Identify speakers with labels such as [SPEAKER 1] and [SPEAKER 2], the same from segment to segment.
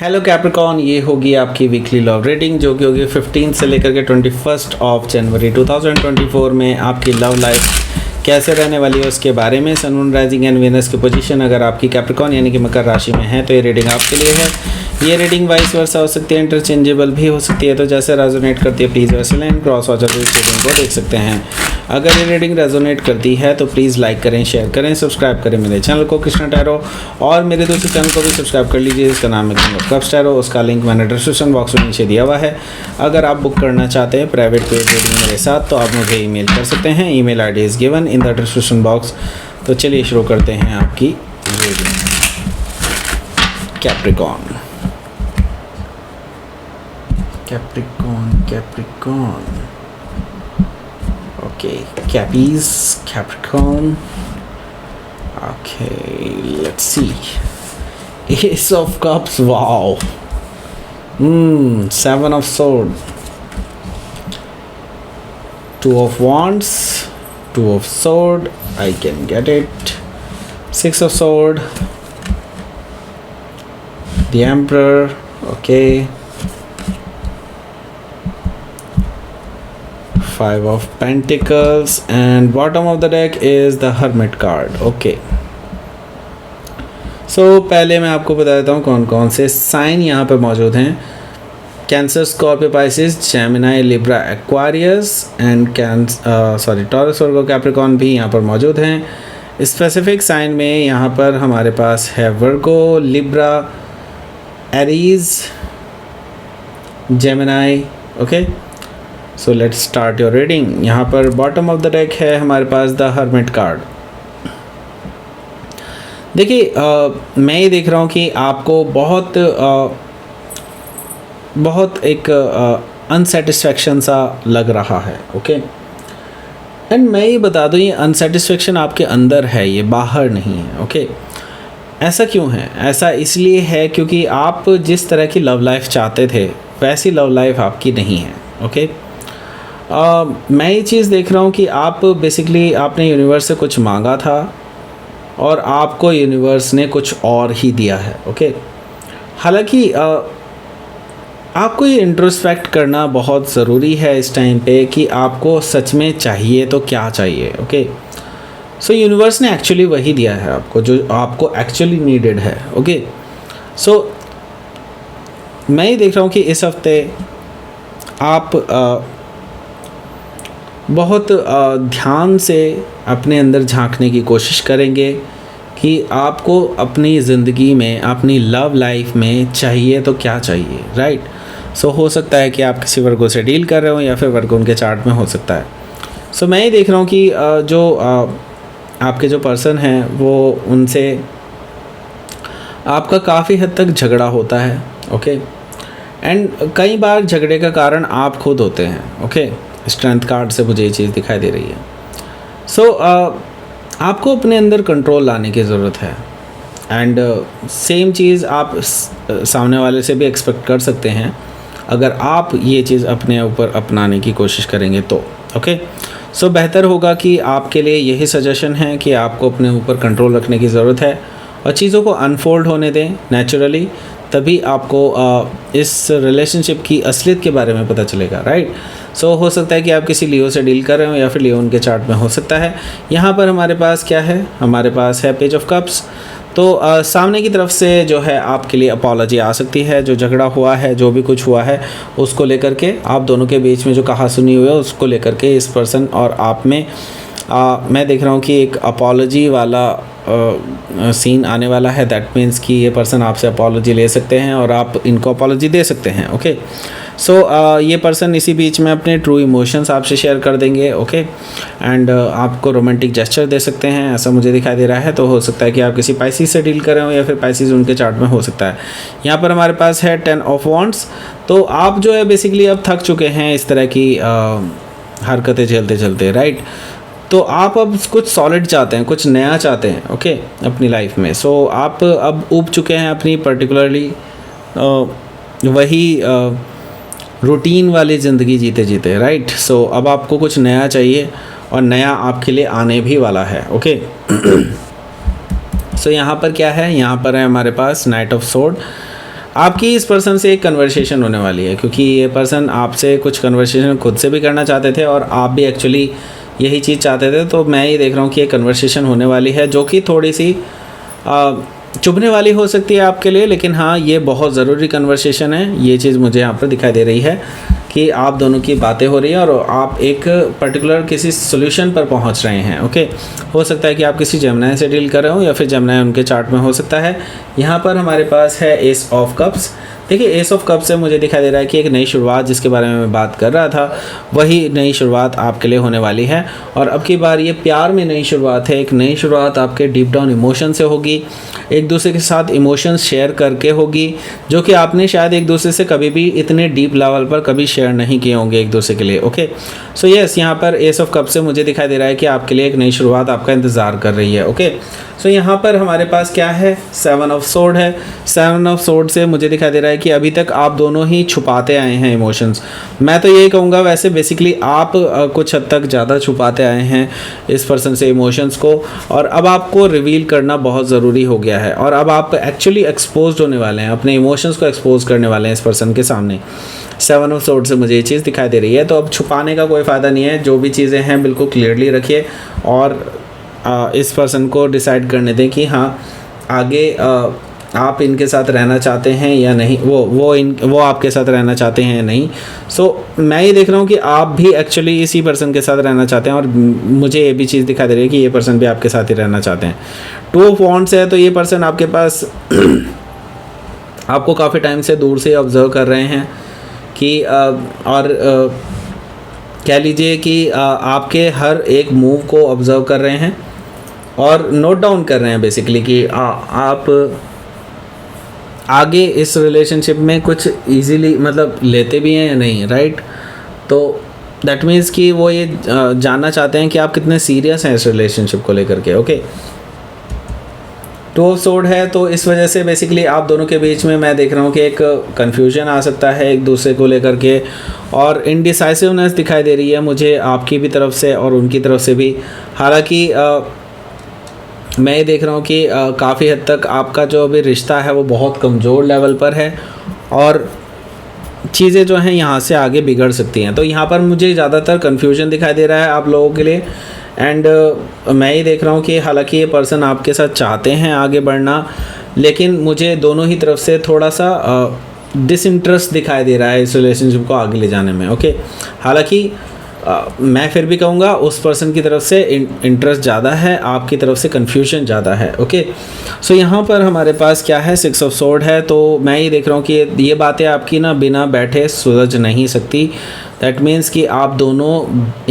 [SPEAKER 1] Hello Capricorn, ये होगी आपकी वीकली लव रीडिंग जो कि होगी 15 से लेकर के 21 ऑफ जनवरी 2024 में आपकी लव लाइफ कैसे रहने वाली है उसके बारे में। सन, मून, राइजिंग एंड वीनस की पोजीशन अगर आपकी कैप्रिकॉर्न यानी कि मकर राशि में है तो ये रीडिंग आपके लिए है। ये रीडिंग वाइस वर्सा हो सकती है, इंटरचेंजेबल भी हो सकती है, तो जैसे रेजोनेट करती है प्लीज़ वैसे लाइन क्रॉस वॉच इस रीडिंग को देख सकते हैं। अगर ये रीडिंग रेजोनेट करती है तो प्लीज़ लाइक करें, शेयर करें, सब्सक्राइब करें मेरे चैनल को कृष्णा टैरो, और मेरे दूसरे चैनल को भी सब्सक्राइब कर लीजिए जिसका नाम है किंग ऑफ कप्स टैरो। उसका लिंक मैंने डिस्क्रिप्शन बॉक्स में नीचे दिया हुआ है। अगर आप बुक करना चाहते हैं प्राइवेट पेड रीडिंग मेरे साथ तो आप मुझे ईमेल कर सकते हैं। Email ID is given in the description box. तो चलिए शुरू करते हैं आपकी reading. Capricorn, Capricorn, Capricorn, okay, cappies, Capricorn, okay, let's see. Ace of Cups, wow. Seven of Swords, Two of Wands, Two of Sword, I can get it. Six of Sword, the Emperor, okay. Five of Pentacles, and bottom of the deck is the Hermit card, okay. So पहले मैं आपको बता देता हूँ कौन कौन से sign यहाँ पर मौजूद हैं। Cancer, Scorpio, Pisces, Gemini, Libra, Aquarius and taurus, Virgo, Capricorn भी यहाँ पर मौजूद हैं। स्पेसिफिक साइन में यहाँ पर हमारे पास है Virgo, Libra, Aries, Gemini, okay. So let's start your reading. यहाँ पर बॉटम ऑफ द डेक है हमारे पास द हर्मिट कार्ड। देखिए, मैं ये देख रहा हूँ कि आपको बहुत एक अनसेटिस्फैक्शन सा लग रहा है, ओके। एंड मैं ये बता दूँ, ये अनसेटिस्फैक्शन आपके अंदर है, ये बाहर नहीं है, ओके। ऐसा क्यों है? ऐसा इसलिए है क्योंकि आप जिस तरह की लव लाइफ चाहते थे वैसी लव लाइफ आपकी नहीं है, ओके। मैं ये चीज़ देख रहा हूँ कि आप बेसिकली आपने यूनिवर्स से कुछ मांगा था और आपको यूनिवर्स ने कुछ और ही दिया है, ओके। हालांकि आपको ये इंट्रोस्पेक्ट करना बहुत ज़रूरी है इस टाइम पे कि आपको सच में चाहिए तो क्या चाहिए, ओके। सो यूनिवर्स ने एक्चुअली वही दिया है आपको जो आपको एक्चुअली नीडेड है, ओके। सो मैं ये देख रहा हूँ कि इस हफ्ते आप बहुत ध्यान से अपने अंदर झांकने की कोशिश करेंगे कि आपको अपनी ज़िंदगी में, अपनी लव लाइफ में चाहिए तो क्या चाहिए, राइट। सो हो सकता है कि आप किसी वर्गों से डील कर रहे हो या फिर वर्गों उनके चार्ट में हो सकता है। सो मैं ये देख रहा हूँ कि जो आपके जो पर्सन हैं वो उनसे आपका काफ़ी हद तक झगड़ा होता है, ओके। एंड कई बार झगड़े का कारण आप खुद होते हैं, ओके। स्ट्रेंथ कार्ड से मुझे ये चीज़ दिखाई दे रही है। सो आपको अपने अंदर कंट्रोल लाने की ज़रूरत है। एंड सेम चीज़ आप सामने वाले से भी एक्सपेक्ट कर सकते हैं अगर आप ये चीज़ अपने ऊपर अपनाने की कोशिश करेंगे तो, ओके। सो बेहतर होगा कि आपके लिए यही सजेशन है कि आपको अपने ऊपर कंट्रोल रखने की ज़रूरत है और चीज़ों को अनफोल्ड होने दें नेचुरली, तभी आपको इस रिलेशनशिप की असलियत के बारे में पता चलेगा, राइट। सो हो सकता है कि आप किसी लियो से डील कर रहे हो या फिर लियो उनके चार्ट में हो सकता है। यहाँ पर हमारे पास क्या है? हमारे पास है पेज ऑफ कप्स। तो सामने की तरफ से जो है आपके लिए अपॉलॉजी आ सकती है। जो झगड़ा हुआ है, जो भी कुछ हुआ है उसको लेकर के, आप दोनों के बीच में जो कहा सुनी हुई है उसको लेकर के इस पर्सन और आप में मैं देख रहा हूँ कि एक अपॉलॉजी वाला सीन आने वाला है। दैट मीन्स कि ये पर्सन आपसे अपॉलॉजी ले सकते हैं और आप इनको अपॉलॉजी दे सकते हैं, ओके। सो ये पर्सन इसी बीच में अपने ट्रू इमोशंस आपसे शेयर कर देंगे, ओके। एंड आपको रोमांटिक जेस्चर दे सकते हैं, ऐसा मुझे दिखाई दे रहा है। तो हो सकता है कि आप किसी पाइसिस से डील कर रहे हो या फिर पाइसिस उनके चार्ट में हो सकता है। यहाँ पर हमारे पास है 10 ऑफ वॉन्ड्स। तो आप जो है बेसिकली अब थक चुके हैं इस तरह की हरकतें झेलते झेलते, राइट। तो आप अब कुछ सॉलिड चाहते हैं, कुछ नया चाहते हैं, ओके, अपनी लाइफ में। सो आप अब ऊब चुके हैं अपनी पर्टिकुलरली वही रूटीन वाली ज़िंदगी जीते जीते, राइट। सो अब आपको कुछ नया चाहिए और नया आपके लिए आने भी वाला है, ओके। सो यहाँ पर क्या है, यहाँ पर है हमारे पास नाइट ऑफ सोर्ड। आपकी इस पर्सन से एक कन्वर्सेशन होने वाली है, क्योंकि ये पर्सन आपसे कुछ कन्वर्सेशन खुद से भी करना चाहते थे और आप भी एक्चुअली यही चीज़ चाहते थे। तो मैं ये देख रहा हूँ कि ये कन्वर्सेशन होने वाली है जो कि थोड़ी सी चुभने वाली हो सकती है आपके लिए, लेकिन हाँ ये बहुत ज़रूरी कन्वर्सेशन है। ये चीज़ मुझे यहाँ पर दिखाई दे रही है कि आप दोनों की बातें हो रही हैं और आप एक पर्टिकुलर किसी सोल्यूशन पर पहुँच रहे हैं। ओके, हो सकता है कि आप किसी जेमिनी से डील कर रहे हो या फिर जेमिनी उनके चार्ट में हो सकता है। यहाँ पर हमारे पास है एस ऑफ कप्स। देखिए एस ऑफ कप से मुझे दिखाई दे रहा है कि एक नई शुरुआत जिसके बारे में मैं बात कर रहा था, वही नई शुरुआत आपके लिए होने वाली है। और अब की बार ये प्यार में नई शुरुआत है। एक नई शुरुआत आपके डीप डाउन इमोशन से होगी, एक दूसरे के साथ इमोशंस शेयर करके होगी, जो कि आपने शायद एक दूसरे से कभी भी इतने डीप लेवल पर कभी शेयर नहीं किए होंगे एक दूसरे के लिए। ओके, सो यस, यहाँ पर एस ऑफ कप से मुझे दिखाई दे रहा है कि आपके लिए एक नई शुरुआत आपका इंतज़ार कर रही है। ओके, सो यहाँ पर हमारे पास क्या है, 7 ऑफ सोर्ड है। 7 ऑफ सोर्ड से मुझे दिखाई दे रहा है कि अभी तक आप दोनों ही छुपाते आए हैं इमोशंस। मैं तो यही कहूँगा, वैसे बेसिकली आप कुछ हद तक ज़्यादा छुपाते आए हैं इस पर्सन से इमोशंस को, और अब आपको रिवील करना बहुत ज़रूरी हो गया है। और अब आप एक्चुअली एक्सपोज होने वाले हैं, अपने इमोशंस को एक्सपोज करने वाले हैं इस पर्सन के सामने। 7 ऑफ सोर्ड से मुझे ये चीज़ दिखाई दे रही है। तो अब छुपाने का कोई फ़ायदा नहीं है, जो भी चीज़ें हैं बिल्कुल क्लियरली रखिए और इस पर्सन को डिसाइड करने दें कि हाँ आगे आप इनके साथ रहना चाहते हैं या नहीं, वो आपके साथ रहना चाहते हैं या नहीं। सो मैं ये देख रहा हूँ कि आप भी एक्चुअली इसी पर्सन के साथ रहना चाहते हैं, और मुझे ये भी चीज़ दिखाई दे रही है कि ये पर्सन भी आपके साथ ही रहना चाहते हैं। 2 ऑफ वॉन्ड्स है, तो ये पर्सन आपके पास आपको काफ़ी टाइम से दूर से ऑब्जर्व कर रहे हैं कि कह लीजिए कि आपके हर एक मूव को ऑब्जर्व कर रहे हैं और नोट डाउन कर रहे हैं बेसिकली कि आप आगे इस रिलेशनशिप में कुछ इजीली मतलब लेते भी हैं या नहीं, राइट। तो दैट मीन्स कि वो ये जानना चाहते हैं कि आप कितने सीरियस हैं इस रिलेशनशिप को लेकर के। ओके, 2 ऑफ सोर्ड है, तो इस वजह से बेसिकली आप दोनों के बीच में मैं देख रहा हूँ कि एक कन्फ्यूजन आ सकता है एक दूसरे को लेकर के, और इनडिसाइसिवनेस दिखाई दे रही है मुझे आपकी भी तरफ से और उनकी तरफ से भी। हालांकि मैं ये देख रहा हूँ कि काफ़ी हद तक आपका जो अभी रिश्ता है वो बहुत कमज़ोर लेवल पर है और चीज़ें जो हैं यहाँ से आगे बिगड़ सकती हैं। तो यहाँ पर मुझे ज़्यादातर कन्फ्यूजन दिखाई दे रहा है आप लोगों के लिए। एंड मैं ये देख रहा हूँ कि हालांकि ये पर्सन आपके साथ चाहते हैं आगे बढ़ना, लेकिन मुझे दोनों ही तरफ से थोड़ा सा डिसइंटरेस्ट दिखाई दे रहा है इस रिलेशनशिप को आगे ले जाने में। ओके, हालांकि मैं फिर भी कहूँगा उस पर्सन की तरफ से इंटरेस्ट ज़्यादा है, आपकी तरफ से कन्फ्यूजन ज़्यादा है। ओके, सो यहाँ पर हमारे पास क्या है, 6 ऑफ सोर्ड है। तो मैं ये देख रहा हूँ कि ये बातें आपकी ना बिना बैठे सुलझ नहीं सकती। दैट मीन्स कि आप दोनों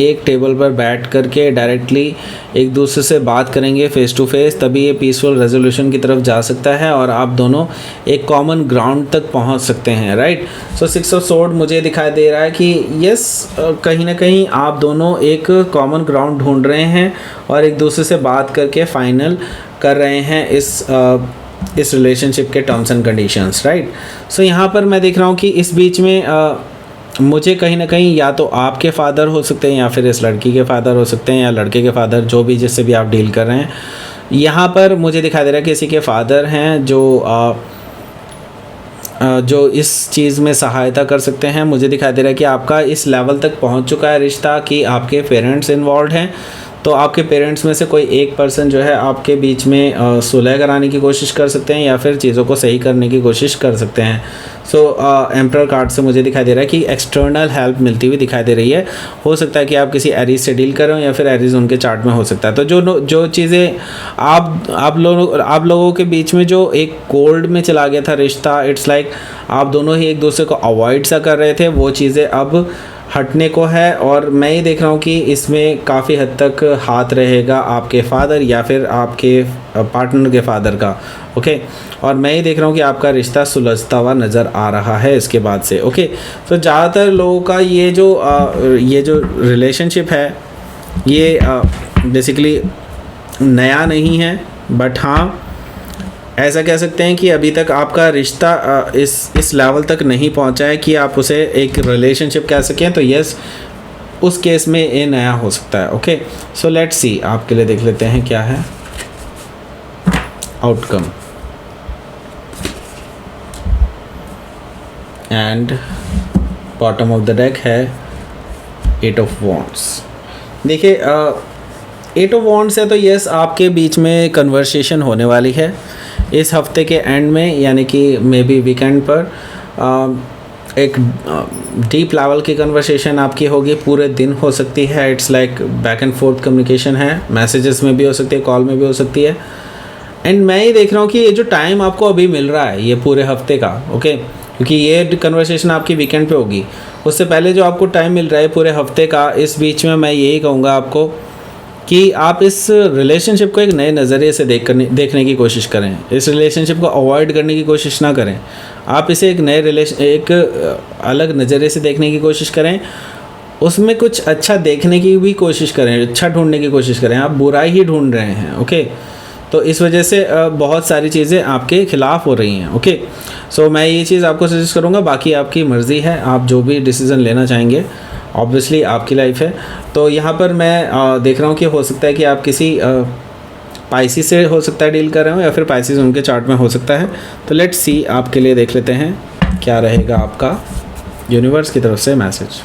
[SPEAKER 1] एक टेबल पर बैठ करके डायरेक्टली एक दूसरे से बात करेंगे फेस टू फेस, तभी ये पीसफुल रेजोल्यूशन की तरफ जा सकता है और आप दोनों एक कॉमन ग्राउंड तक पहुंच सकते हैं, राइट। सो 6 ऑफ सोर्ड मुझे दिखाई दे रहा है कि यस, कहीं ना कहीं आप दोनों एक कॉमन ग्राउंड ढूंढ रहे हैं और एक दूसरे से बात करके फाइनल कर रहे हैं इस रिलेशनशिप के टर्म्स एंड कंडीशंस, राइट। सो यहाँ पर मैं देख रहा हूँ कि इस बीच में मुझे कहीं ना कहीं या तो आपके फादर हो सकते हैं या फिर इस लड़की के फादर हो सकते हैं या लड़के के फादर, जो भी जिससे भी आप डील कर रहे हैं। यहाँ पर मुझे दिखाई दे रहा है कि किसी के फादर हैं जो इस चीज़ में सहायता कर सकते हैं। मुझे दिखाई दे रहा है कि आपका इस लेवल तक पहुँच चुका है रिश्ता कि आपके पेरेंट्स इन्वॉल्व हैं। तो आपके पेरेंट्स में से कोई एक पर्सन जो है आपके बीच में सुलह कराने की कोशिश कर सकते हैं या फिर चीज़ों को सही करने की कोशिश कर सकते हैं। सो एम्परर कार्ड से मुझे दिखाई दे रहा है कि एक्सटर्नल हेल्प मिलती हुई दिखाई दे रही है। हो सकता है कि आप किसी एरीज से डील कर रहे हो या फिर एरीज उनके चार्ट में हो सकता है। तो जो चीज़ें आप लोगों के बीच में जो एक कोल्ड में चला गया था रिश्ता, इट्स लाइक आप दोनों ही एक दूसरे को अवॉइड सा कर रहे थे, वो चीज़ें अब हटने को है। और मैं ये देख रहा हूँ कि इसमें काफ़ी हद तक हाथ रहेगा आपके फादर या फिर आपके पार्टनर के फादर का। ओके, और मैं ये देख रहा हूँ कि आपका रिश्ता सुलझता हुआ नज़र आ रहा है इसके बाद से। ओके, तो ज़्यादातर लोगों का ये जो रिलेशनशिप है ये बेसिकली नया नहीं है, बट हाँ ऐसा कह सकते हैं कि अभी तक आपका रिश्ता इस लेवल तक नहीं पहुंचा है कि आप उसे एक रिलेशनशिप कह सकें। तो यस, उस केस में ये नया हो सकता है। ओके, सो लेट्स सी, आपके लिए देख लेते हैं क्या है outcome. And bottom of the deck है 8 ऑफ वॉन्ड्स। देखिए 8 ऑफ वॉन्ड्स है तो यस आपके बीच में कन्वर्सेशन होने वाली है इस हफ्ते के एंड में, यानी कि मे बी वीकेंड पर एक डीप लेवल की कन्वर्सेशन आपकी होगी, पूरे दिन हो सकती है। It's like back and fourth communication है, मैसेजेस में भी हो सकती है, कॉल में भी हो सकती है। एंड मैं ही देख रहा हूँ कि ये जो टाइम आपको अभी मिल रहा है ये पूरे हफ्ते का, ओके, क्योंकि ये कन्वर्सेशन आपकी वीकेंड पे होगी, उससे पहले जो आपको टाइम मिल रहा है पूरे हफ्ते का, इस बीच में मैं यही कहूँगा आपको कि आप इस रिलेशनशिप को एक नए नज़रिए से देखने की कोशिश करें। इस रिलेशनशिप को अवॉइड करने की कोशिश ना करें, आप इसे एक अलग नज़रिए से देखने की कोशिश करें, उसमें कुछ अच्छा देखने की भी कोशिश करें, अच्छा ढूंढने की कोशिश करें। आप बुराई ही ढूंढ रहे हैं, ओके, तो इस वजह से बहुत सारी चीज़ें आपके ख़िलाफ़ हो रही हैं, ओके। सो मैं ये चीज़ आपको सजेस्ट करूँगा, बाकी आपकी मर्ज़ी है, आप जो भी डिसीज़न लेना चाहेंगे, ऑब्वियसली आपकी लाइफ है। तो यहाँ पर मैं देख रहा हूँ कि हो सकता है कि आप किसी पाइसिस से हो सकता है डील कर रहे हो, या फिर पाइसिस उनके चार्ट में हो सकता है। तो लेट्स सी, आपके लिए देख लेते हैं क्या रहेगा आपका यूनिवर्स की तरफ से मैसेज।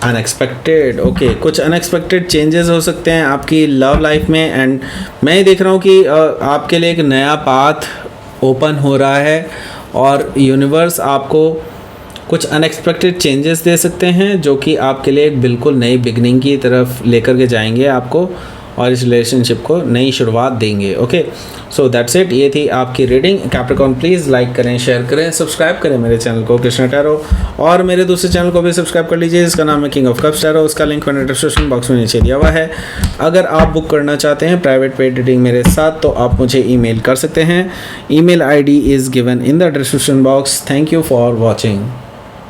[SPEAKER 1] अनएक्सपेक्टेड, ओके, कुछ अनएक्सपेक्टेड चेंजेस हो सकते हैं आपकी लव लाइफ में। एंड मैं देख रहा हूँ कि आपके लिए एक नया पाथ ओपन हो रहा है और यूनिवर्स आपको कुछ अनएक्सपेक्टेड चेंजेस दे सकते हैं जो कि आपके लिए एक बिल्कुल नई बिगनिंग की तरफ लेकर के जाएंगे आपको, और इस रिलेशनशिप को नई शुरुआत देंगे, ओके। सो दैट्स इट, ये थी आपकी रीडिंग। कैप्रिकॉर्न प्लीज़ लाइक करें, शेयर करें, सब्सक्राइब करें मेरे चैनल को कृष्णा टैरो, और मेरे दूसरे चैनल को भी सब्सक्राइब कर लीजिए, इसका नाम है किंग ऑफ कप्स टैरो। उसका लिंक मैंने डिस्क्रिप्शन बॉक्स में नीचे दिया हुआ है। अगर आप बुक करना चाहते हैं प्राइवेट पेड रीडिंग मेरे साथ तो आप मुझे ईमेल कर सकते हैं। Email ID is given in the description box. Thank you for watching.